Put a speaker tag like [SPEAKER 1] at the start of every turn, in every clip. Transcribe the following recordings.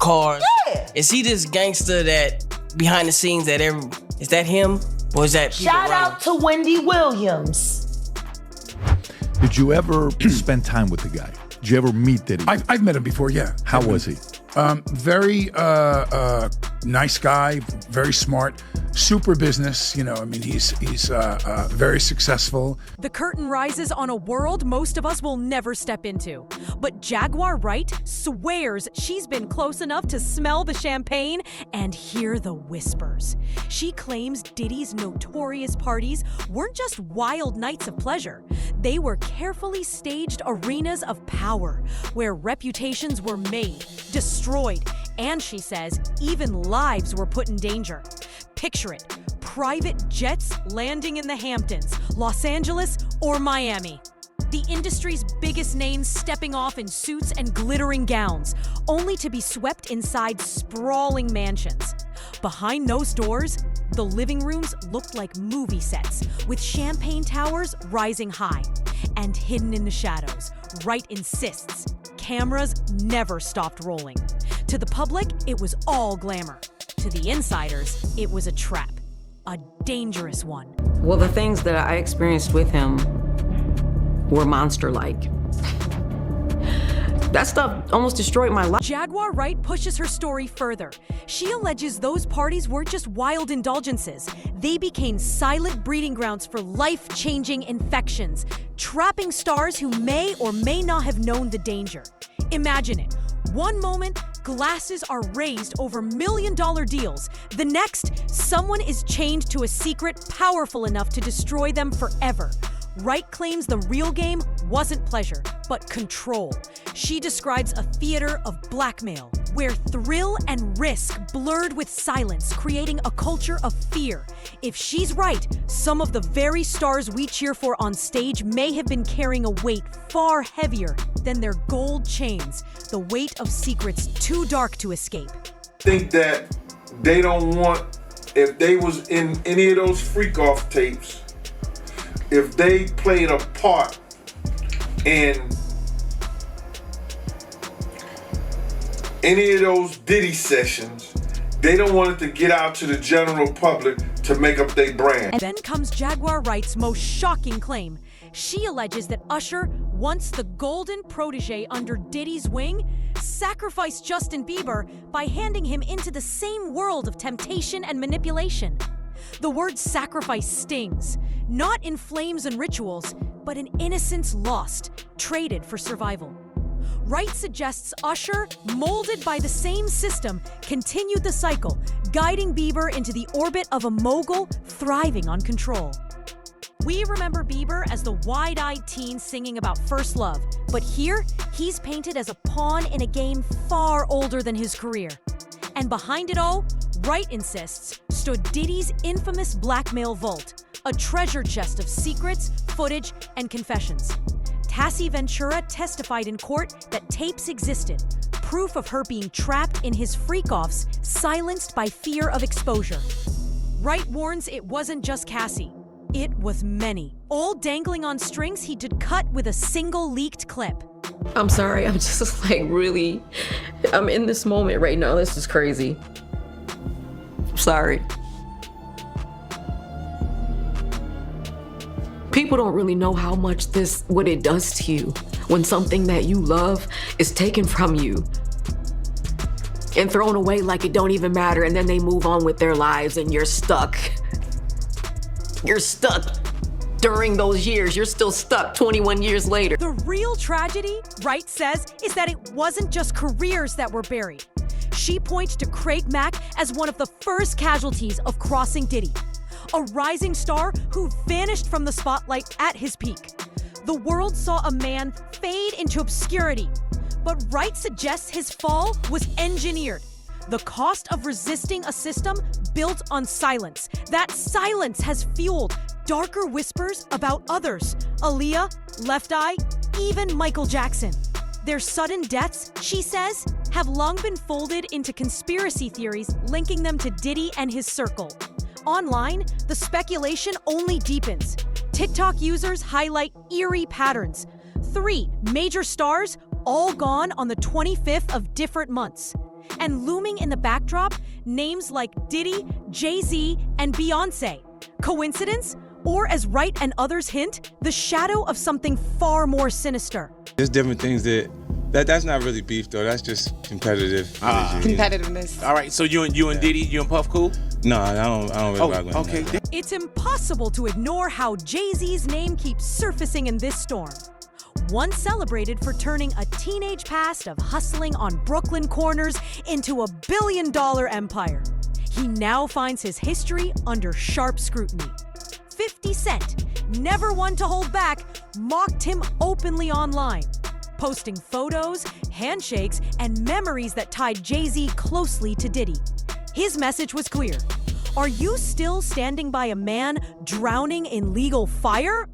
[SPEAKER 1] cars.
[SPEAKER 2] Yeah.
[SPEAKER 1] Is he this gangster that behind the scenes that is that him? Or is that people
[SPEAKER 2] Shout
[SPEAKER 1] running?
[SPEAKER 2] out to Wendy Williams.
[SPEAKER 3] Did you ever spend time with the guy? Did you ever meet Diddy?
[SPEAKER 4] I've met him before, yeah.
[SPEAKER 3] How was he?
[SPEAKER 4] Very nice guy, very smart, super business. You know, I mean, he's very successful.
[SPEAKER 5] The curtain rises on a world most of us will never step into. But Jaguar Wright swears she's been close enough to smell the champagne and hear the whispers. She claims Diddy's notorious parties weren't just wild nights of pleasure. They were carefully staged arenas of power where reputations were made, destroyed, and she says even lives were put in danger. Picture it, private jets landing in the Hamptons, Los Angeles, or Miami. The industry's biggest names stepping off in suits and glittering gowns, only to be swept inside sprawling mansions. Behind those doors, the living rooms looked like movie sets, with champagne towers rising high. And hidden in the shadows, Wright insists, cameras never stopped rolling. To the public, it was all glamour. To the insiders, it was a trap. A dangerous one.
[SPEAKER 6] Well, the things that I experienced with him were monster-like. That stuff almost destroyed my life.
[SPEAKER 5] Jaguar Wright pushes her story further. She alleges those parties weren't just wild indulgences. They became silent breeding grounds for life-changing infections, trapping stars who may or may not have known the danger. Imagine it. One moment, glasses are raised over million-dollar deals. The next, someone is chained to a secret powerful enough to destroy them forever. Wright claims the real game wasn't pleasure, but control. She describes a theater of blackmail, where thrill and risk blurred with silence, creating a culture of fear. If she's right, some of the very stars we cheer for on stage may have been carrying a weight far heavier than their gold chains, the weight of secrets too dark to escape.
[SPEAKER 7] Think that they don't want, if they was in any of those freak-off tapes, if they played a part in any of those Diddy sessions, they don't want it to get out to the general public to make up their brand.
[SPEAKER 5] And then comes Jaguar Wright's most shocking claim. She alleges that Usher, once the golden protege under Diddy's wing, sacrificed Justin Bieber by handing him into the same world of temptation and manipulation. The word sacrifice stings, not in flames and rituals, but in innocence lost, traded for survival. Wright suggests Usher, molded by the same system, continued the cycle, guiding Bieber into the orbit of a mogul thriving on control. We remember Bieber as the wide-eyed teen singing about first love, but here, he's painted as a pawn in a game far older than his career. And behind it all, Wright insists, stood Diddy's infamous blackmail vault, a treasure chest of secrets, footage, and confessions. Tassie Ventura testified in court that tapes existed, proof of her being trapped in his freak-offs, silenced by fear of exposure. Wright warns it wasn't just Cassie. It was many, all dangling on strings he could cut with a single leaked clip.
[SPEAKER 6] I'm sorry, I'm just like really, I'm in this moment right now. This is crazy. I'm sorry. People don't really know how much what it does to you when something that you love is taken from you and thrown away like it don't even matter, and then they move on with their lives and you're stuck. You're stuck during those years. You're still stuck 21 years later.
[SPEAKER 5] The real tragedy, Wright says, is that it wasn't just careers that were buried. She points to Craig Mack as one of the first casualties of crossing Diddy, a rising star who vanished from the spotlight at his peak. The world saw a man fade into obscurity, but Wright suggests his fall was engineered. The cost of resisting a system built on silence. That silence has fueled darker whispers about others. Aaliyah, Left Eye, even Michael Jackson. Their sudden deaths, she says, have long been folded into conspiracy theories linking them to Diddy and his circle. Online, the speculation only deepens. TikTok users highlight eerie patterns. 3 major stars all gone on the 25th of different months. And looming in the backdrop, names like Diddy, Jay-Z, and Beyonce. Coincidence? Or as Wright and others hint, the shadow of something far more sinister.
[SPEAKER 8] There's different things that's not really beef though. That's just competitive. Energy.
[SPEAKER 9] Competitiveness. All right. So you and Diddy, you and Puff cool?
[SPEAKER 8] No, I don't really rock with him.
[SPEAKER 9] Okay.
[SPEAKER 5] It's impossible to ignore how Jay-Z's name keeps surfacing in this storm. Once celebrated for turning a teenage past of hustling on Brooklyn corners into a billion-dollar empire, he now finds his history under sharp scrutiny. 50 Cent, never one to hold back, mocked him openly online, posting photos, handshakes, and memories that tied Jay-Z closely to Diddy. His message was clear. Are you still standing by a man drowning in legal fire?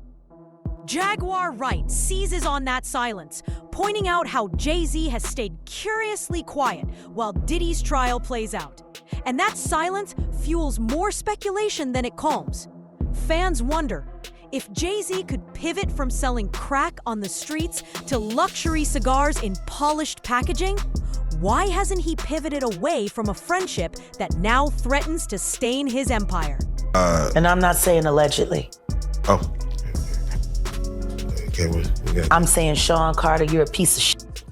[SPEAKER 5] Jaguar Wright seizes on that silence, pointing out how Jay-Z has stayed curiously quiet while Diddy's trial plays out. And that silence fuels more speculation than it calms. Fans wonder, if Jay-Z could pivot from selling crack on the streets to luxury cigars in polished packaging, why hasn't he pivoted away from a friendship that now threatens to stain his empire?
[SPEAKER 2] And I'm not saying allegedly.
[SPEAKER 10] Oh. Okay, we got
[SPEAKER 2] I'm saying, Sean Carter, you're a piece of shit.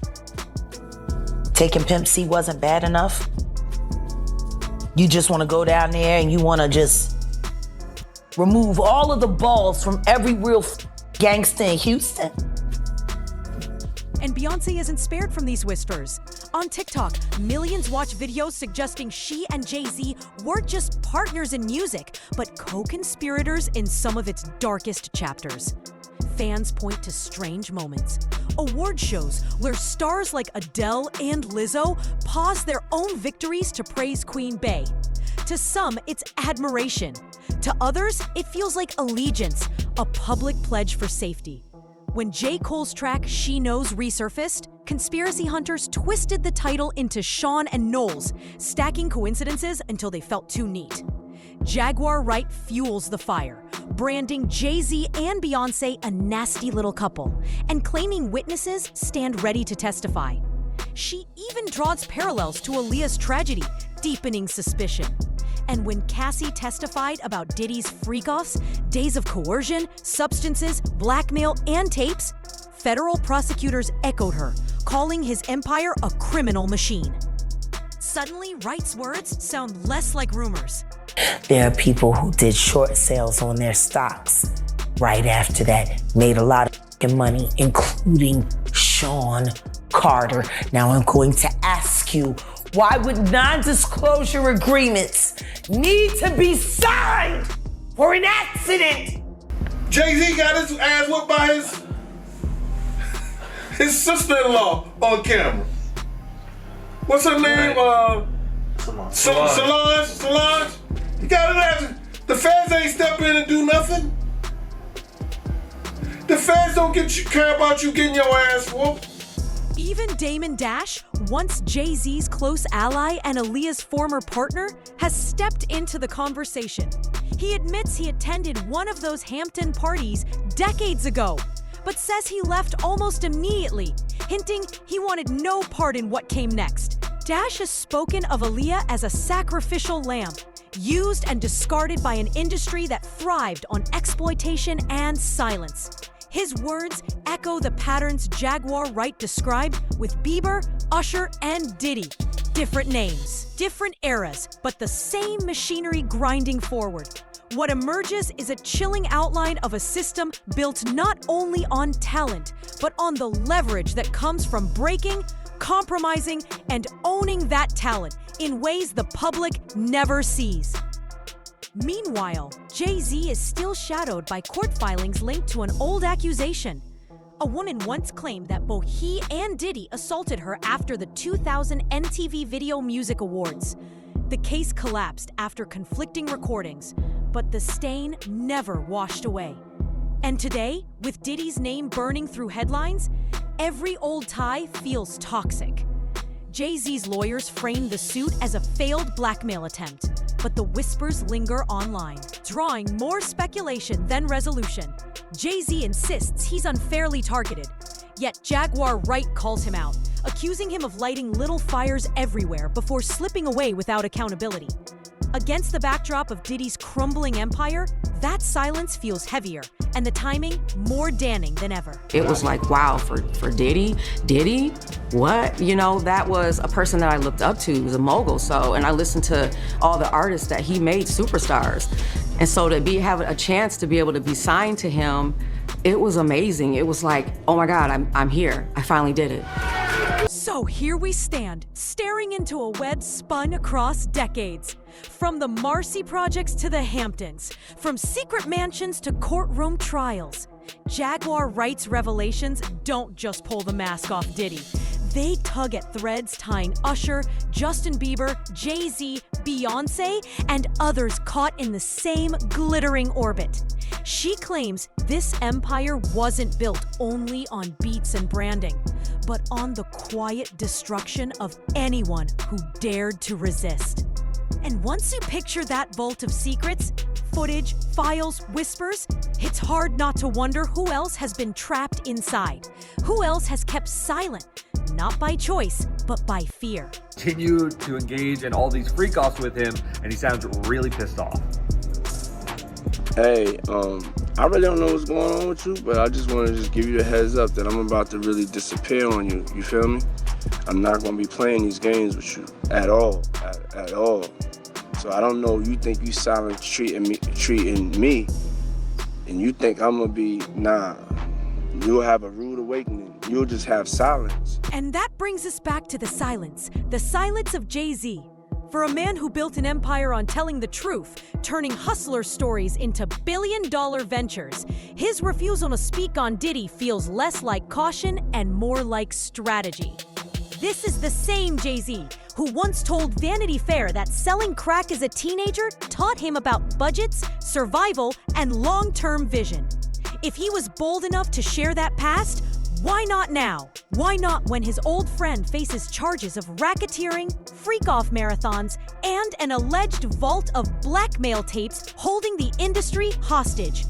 [SPEAKER 2] Taking Pimp C wasn't bad enough. You just want to go down there and you want to just remove all of the balls from every real gangster in Houston.
[SPEAKER 5] And Beyonce isn't spared from these whispers. On TikTok, millions watch videos suggesting she and Jay-Z weren't just partners in music, but co-conspirators in some of its darkest chapters. Fans point to strange moments. Award shows where stars like Adele and Lizzo pause their own victories to praise Queen Bey. To some, it's admiration. To others, it feels like allegiance, a public pledge for safety. When J. Cole's track She Knows resurfaced, conspiracy hunters twisted the title into Sean and Knowles, stacking coincidences until they felt too neat. Jaguar Wright fuels the fire, branding Jay-Z and Beyonce a nasty little couple, and claiming witnesses stand ready to testify. She even draws parallels to Aaliyah's tragedy, deepening suspicion. And when Cassie testified about Diddy's freak-offs, days of coercion, substances, blackmail, and tapes, federal prosecutors echoed her, calling his empire a criminal machine. Suddenly, Wright's words sound less like rumors.
[SPEAKER 2] There are people who did short sales on their stocks right after that, made a lot of money, including Sean Carter. Now I'm going to ask you, why would non-disclosure agreements need to be signed for an accident?
[SPEAKER 7] Jay-Z got his ass whooped by his sister-in-law on camera. What's her name? Solange. You got his ass. The feds ain't step in and do nothing. The feds don't care about you getting your ass whooped.
[SPEAKER 5] Even Damon Dash, once Jay-Z's close ally and Aaliyah's former partner, has stepped into the conversation. He admits he attended one of those Hampton parties decades ago, but says he left almost immediately, hinting he wanted no part in what came next. Dash has spoken of Aaliyah as a sacrificial lamb, used and discarded by an industry that thrived on exploitation and silence. His words echo the patterns Jaguar Wright described with Bieber, Usher, and Diddy. Different names, different eras, but the same machinery grinding forward. What emerges is a chilling outline of a system built not only on talent, but on the leverage that comes from breaking, compromising, and owning that talent in ways the public never sees. Meanwhile, Jay-Z is still shadowed by court filings linked to an old accusation. A woman once claimed that both he and Diddy assaulted her after the 2000 MTV Video Music Awards. The case collapsed after conflicting recordings, but the stain never washed away. And today, with Diddy's name burning through headlines, every old tie feels toxic. Jay-Z's lawyers framed the suit as a failed blackmail attempt, but the whispers linger online, drawing more speculation than resolution. Jay-Z insists he's unfairly targeted, yet Jaguar Wright calls him out, accusing him of lighting little fires everywhere before slipping away without accountability. Against the backdrop of Diddy's crumbling empire, that silence feels heavier, and the timing more damning than ever.
[SPEAKER 6] It was like, wow, for Diddy? What? You know, that was a person that I looked up to. He was a mogul, and I listened to all the artists that he made superstars. And so to have a chance to be able to be signed to him, it was amazing. It was like, oh my God, I'm here. I finally did it.
[SPEAKER 5] So here we stand, staring into a web spun across decades. From the Marcy projects to the Hamptons, from secret mansions to courtroom trials. Jaguar Wright's revelations don't just pull the mask off Diddy. They tug at threads tying Usher, Justin Bieber, Jay-Z, Beyonce, and others caught in the same glittering orbit. She claims this empire wasn't built only on beats and branding, but on the quiet destruction of anyone who dared to resist. And once you picture that vault of secrets, footage, files, whispers, it's hard not to wonder who else has been trapped inside. Who else has kept silent, not by choice, but by fear.
[SPEAKER 10] Continue to engage in all these freak-offs with him, and he sounds really pissed off.
[SPEAKER 11] Hey, I really don't know what's going on with you, but I just want to just give you a heads up that I'm about to really disappear on you. You feel me? I'm not going to be playing these games with you at all, at all. So I don't know, you think you silent treating me, and you think I'm going to be, nah. You'll have a rude awakening. You'll just have silence.
[SPEAKER 5] And that brings us back to the silence of Jay-Z. For a man who built an empire on telling the truth, turning hustler stories into billion-dollar ventures, his refusal to speak on Diddy feels less like caution and more like strategy. This is the same Jay-Z who once told Vanity Fair that selling crack as a teenager taught him about budgets, survival, and long-term vision. If he was bold enough to share that past, why not now? Why not when his old friend faces charges of racketeering, freak-off marathons, and an alleged vault of blackmail tapes holding the industry hostage?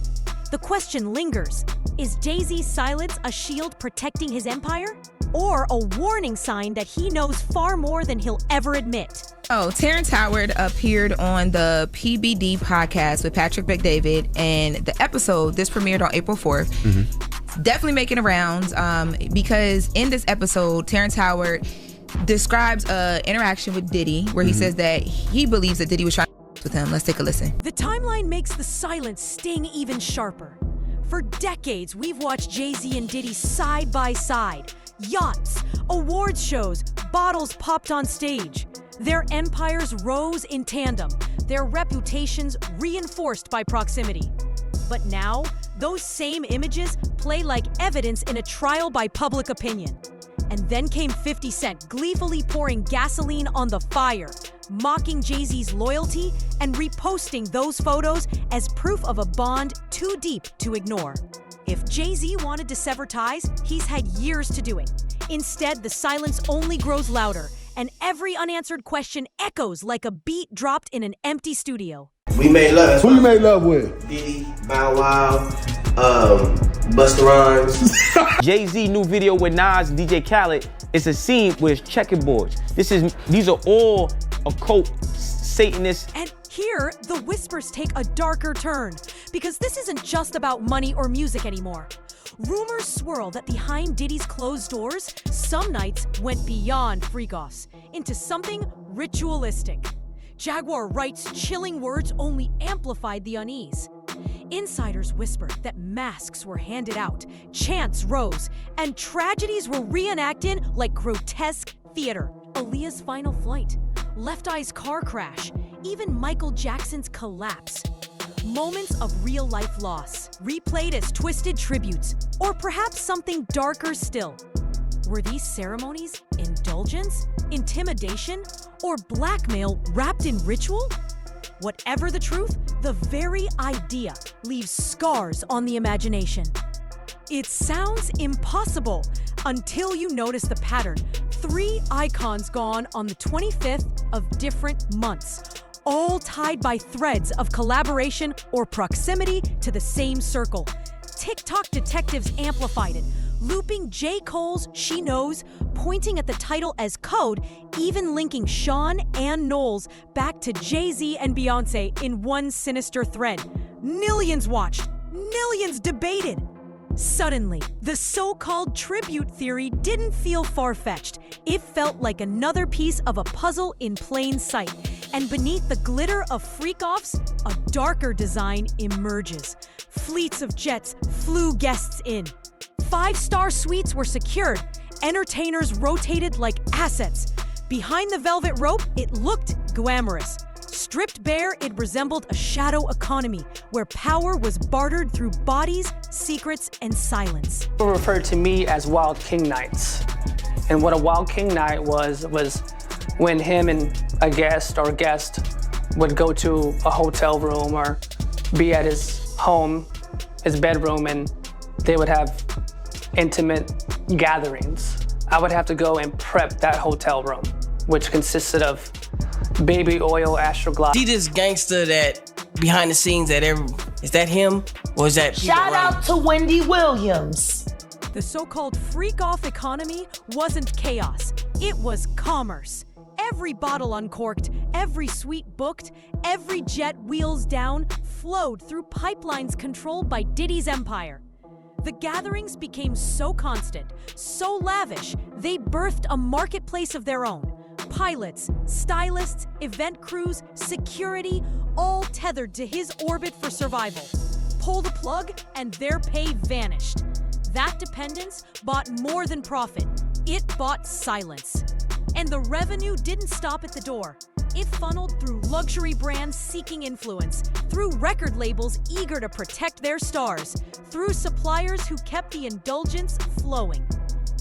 [SPEAKER 5] The question lingers, is Jay-Z's silence a shield protecting his empire? Or a warning sign that he knows far more than he'll ever admit?
[SPEAKER 12] Oh, Terrence Howard appeared on the PBD podcast with Patrick Bet-David, and the episode, this premiered on April 4th. Definitely making the rounds because in this episode, Terrence Howard describes an interaction with Diddy where he says that he believes that Diddy was trying to with him. Let's take a listen.
[SPEAKER 5] The timeline makes the silence sting even sharper. For decades, we've watched Jay-Z and Diddy side by side. Yachts, awards shows, bottles popped on stage. Their empires rose in tandem, their reputations reinforced by proximity. But now, those same images play like evidence in a trial by public opinion. And then came 50 Cent gleefully pouring gasoline on the fire, mocking Jay-Z's loyalty and reposting those photos as proof of a bond too deep to ignore. If Jay-Z wanted to sever ties, he's had years to do it. Instead, the silence only grows louder, and every unanswered question echoes like a beat dropped in an empty studio.
[SPEAKER 13] We made love.
[SPEAKER 14] Who you made love with?
[SPEAKER 13] Diddy, Bow Wow, Busta Rhymes.
[SPEAKER 15] Jay-Z new video with Nas and DJ Khaled is a scene with checkerboards. These are all occult Satanists.
[SPEAKER 5] And here, the whispers take a darker turn, because this isn't just about money or music anymore. Rumors swirl that behind Diddy's closed doors, some nights went beyond freak-offs into something ritualistic. Jaguar Wright's chilling words only amplified the unease. Insiders whispered that masks were handed out, chants rose, and tragedies were reenacted like grotesque theater. Aaliyah's final flight, Left Eye's car crash, even Michael Jackson's collapse. Moments of real-life loss, replayed as twisted tributes, or perhaps something darker still. Were these ceremonies indulgence, intimidation, or blackmail wrapped in ritual? Whatever the truth, the very idea leaves scars on the imagination. It sounds impossible until you notice the pattern. 3 icons gone on the 25th of different months, all tied by threads of collaboration or proximity to the same circle. TikTok detectives amplified it, looping J. Cole's She Knows, pointing at the title as code, even linking Sean and Knowles back to Jay-Z and Beyonce in one sinister thread. Millions watched, millions debated. Suddenly, the so-called tribute theory didn't feel far-fetched. It felt like another piece of a puzzle in plain sight. And beneath the glitter of freak-offs, a darker design emerges. Fleets of jets flew guests in. 5-star suites were secured. Entertainers rotated like assets. Behind the velvet rope, it looked glamorous. Stripped bare, it resembled a shadow economy where power was bartered through bodies, secrets, and silence.
[SPEAKER 14] People referred to me as Wild King Nights. And what a Wild King Night was when him and a guest would go to a hotel room or be at his home, his bedroom, and they would have intimate gatherings. I would have to go and prep that hotel room, which consisted of baby oil, Astroglide.
[SPEAKER 1] See this gangster that behind the scenes that is that him or is that
[SPEAKER 2] Shout out to Wendy Williams.
[SPEAKER 5] The so-called freak-off economy wasn't chaos. It was commerce. Every bottle uncorked, every suite booked, every jet wheels down flowed through pipelines controlled by Diddy's empire. The gatherings became so constant, so lavish, they birthed a marketplace of their own. Pilots, stylists, event crews, security, all tethered to his orbit for survival. Pull the plug, and their pay vanished. That dependence bought more than profit. It bought silence. And the revenue didn't stop at the door. It funneled through luxury brands seeking influence, through record labels eager to protect their stars, through suppliers who kept the indulgence flowing.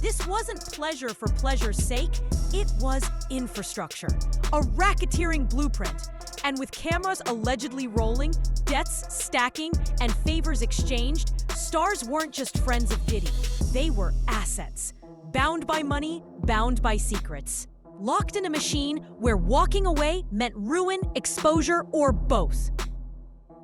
[SPEAKER 5] This wasn't pleasure for pleasure's sake, it was infrastructure, a racketeering blueprint. And with cameras allegedly rolling, debts stacking, and favors exchanged, stars weren't just friends of Diddy, they were assets. Bound by money, bound by secrets. Locked in a machine where walking away meant ruin, exposure, or both.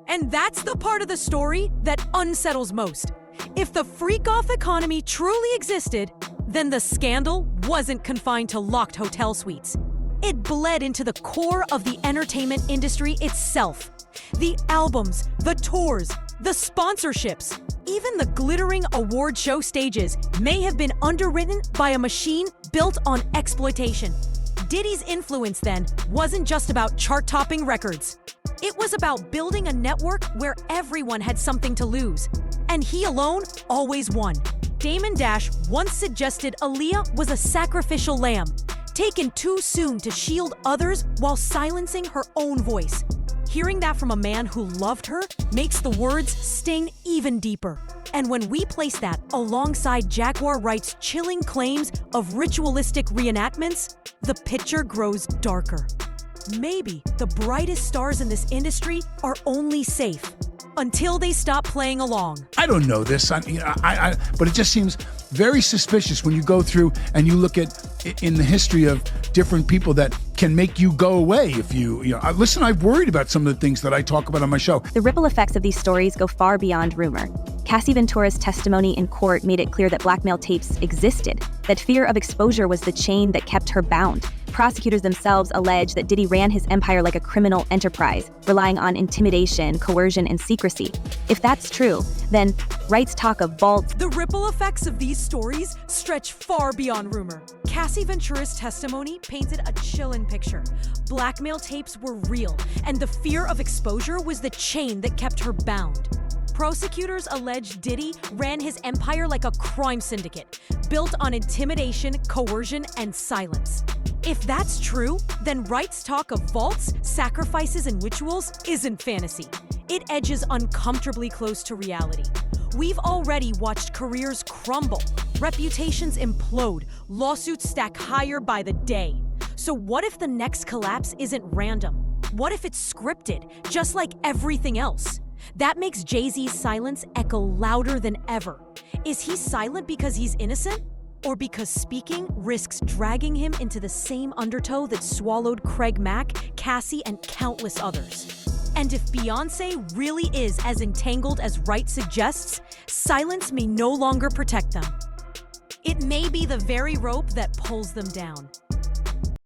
[SPEAKER 5] And that's the part of the story that unsettles most. If the freak-off economy truly existed, then the scandal wasn't confined to locked hotel suites. It bled into the core of the entertainment industry itself. The albums, the tours, the sponsorships, even the glittering award show stages may have been underwritten by a machine built on exploitation. Diddy's influence then wasn't just about chart-topping records. It was about building a network where everyone had something to lose. And he alone always won. Damon Dash once suggested Aaliyah was a sacrificial lamb, taken too soon to shield others while silencing her own voice. Hearing that from a man who loved her makes the words sting even deeper. And when we place that alongside Jaguar Wright's chilling claims of ritualistic reenactments, the picture grows darker. Maybe the brightest stars in this industry are only safe until they stop playing along.
[SPEAKER 4] I don't know this, but it just seems very suspicious when you go through and you look at in the history of different people that can make you go away if you know. Listen, I've worried about some of the things that I talk about on my show.
[SPEAKER 16] The ripple effects of these stories go far beyond rumor. Cassie Ventura's testimony in court made it clear that blackmail tapes existed, that fear of exposure was the chain that kept her bound. Prosecutors themselves allege that Diddy ran his empire like a criminal enterprise, relying on intimidation, coercion, and secrecy. If that's true, then Wright's talk of vaults...
[SPEAKER 5] The ripple effects of these stories stretch far beyond rumor. Cassie Ventura's testimony painted a chilling picture. Blackmail tapes were real, and the fear of exposure was the chain that kept her bound. Prosecutors allege Diddy ran his empire like a crime syndicate, built on intimidation, coercion, and silence. If that's true, then Wright's talk of vaults, sacrifices, and rituals isn't fantasy. It edges uncomfortably close to reality. We've already watched careers crumble, reputations implode, lawsuits stack higher by the day. So what if the next collapse isn't random? What if it's scripted, just like everything else? That makes Jay-Z's silence echo louder than ever. Is he silent because he's innocent? Or because speaking risks dragging him into the same undertow that swallowed Craig Mack, Cassie, and countless others? And if Beyonce really is as entangled as Wright suggests, silence may no longer protect them. It may be the very rope that pulls them down.